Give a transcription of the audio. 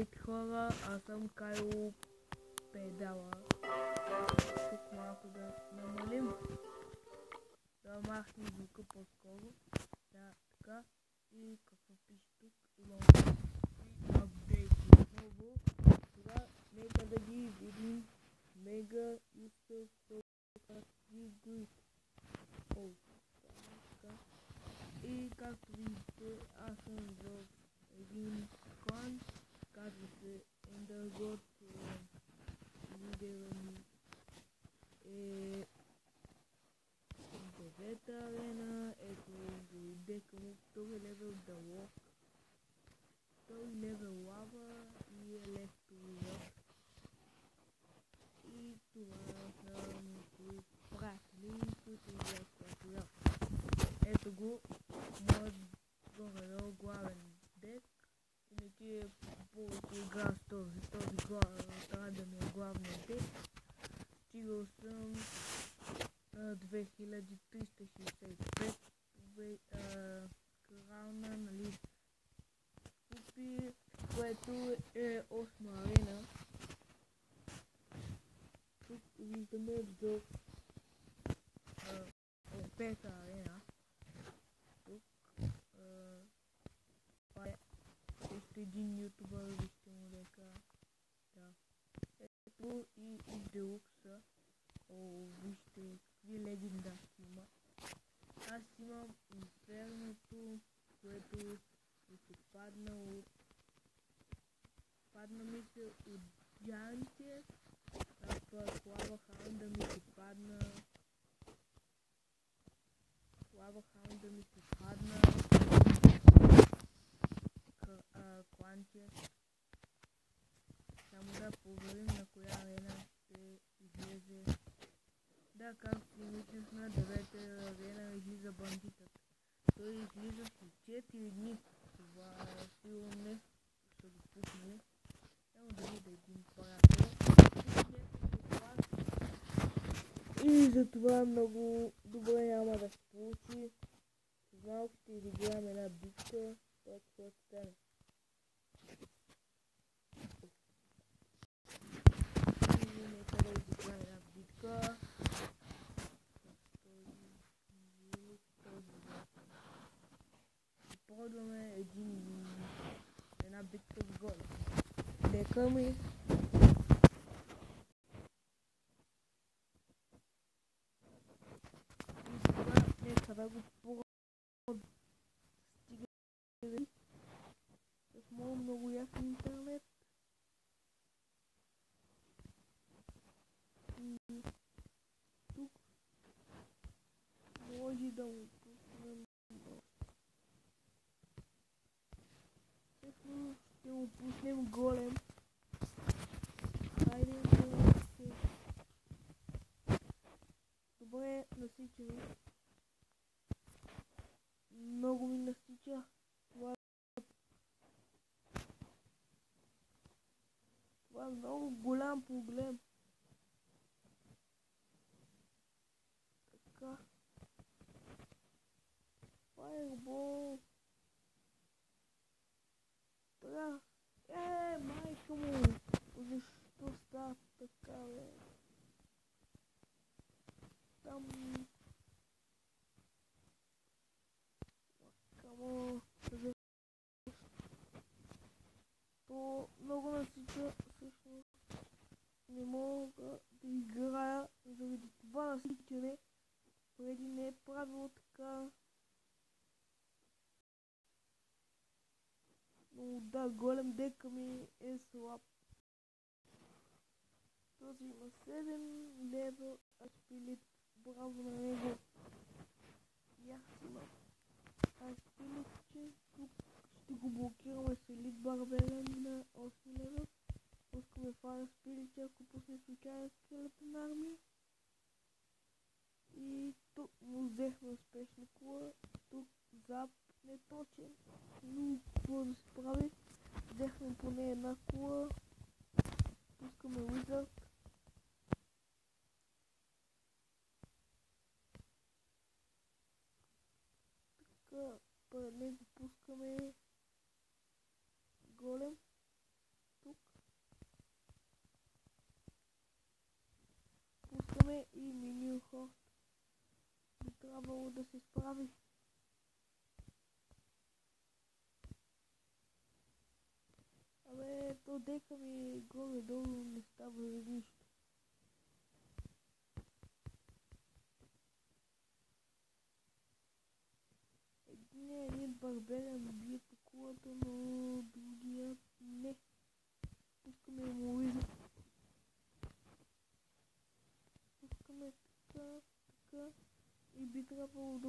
Здравейте хора, аз съм Кайло Педала. Тук малко да намалим. Да махнем звука по-скоро. Да, така. И какво пише тук? Имам апдейти отново. Сега нека да ги видим. Mega user focus grid. И както виждате, аз съм в един клан, казва се Endergod. Лидера ми е 9-та арена, ето го дека му, 2 левел дало, 2 левел лава и електровър. И това са някои приятели, които играят приятеля. Ето го, моят горе-долу главен дек. Иначе е повече игра с този трябва да ми е главният дек. Стигал съм 2365 крална, нали, купи, което е 8 арена. Тук виждаме до 5 арена. Тук това е също един ютубър, вижте му дека. Да. Ето и Делукса. Вижте какви легендарки има. Аз имам инферното, което ми се падна ми се от гигантите, а пък лава хаунда ми се падна. Клантия. Само да проверим на коя арена ще излезе. Да, както мислих, на 9-та арена излиза бандитът. Той излиза след 4 дни. Това сигурно днес ще го пусне. Само да видя един приятел. И затова много добре няма да се получи. Малко ще изиграем една битка. Това какво ще стане. Нека да изиграем една битка. Пробваме една битка с голем. Дека ми. Нека да го пробвам. Стига с моят много ясен интернет. Тук може да му пуснем. Ето ще му пуснем голем. Хайде да се... Добре, насичаме. Много ми насича. Това е много голям проблем. Така. Файербол. Така. Майка му. Защо става така, бе? Там... Камо... То много насича, всъщност. Не мога да играя заради това насичане. Преди не е правило така. Но да, голем дека ми е слаб. Този има 7 левел Ашпилит. Браво на него. И аз имам Ашпилитче. Тук ще го блокираме с елит барбелен на 8 левел. Пускаме фара Ашпилитче, ако пусне случайно скелетен армия. И тук му взехме успешна кула. Тук зап не точен. Но какво да се прави? Взехме поне една кула. Пускаме Wizard. Така, пред него пускаме голем. трябвало да се справи. Абе, то дека ми горе-долу не става нищо. Единият барбера ми бие по кулата, но другият не. Пускаме му виза. Пускаме така и би трябвало да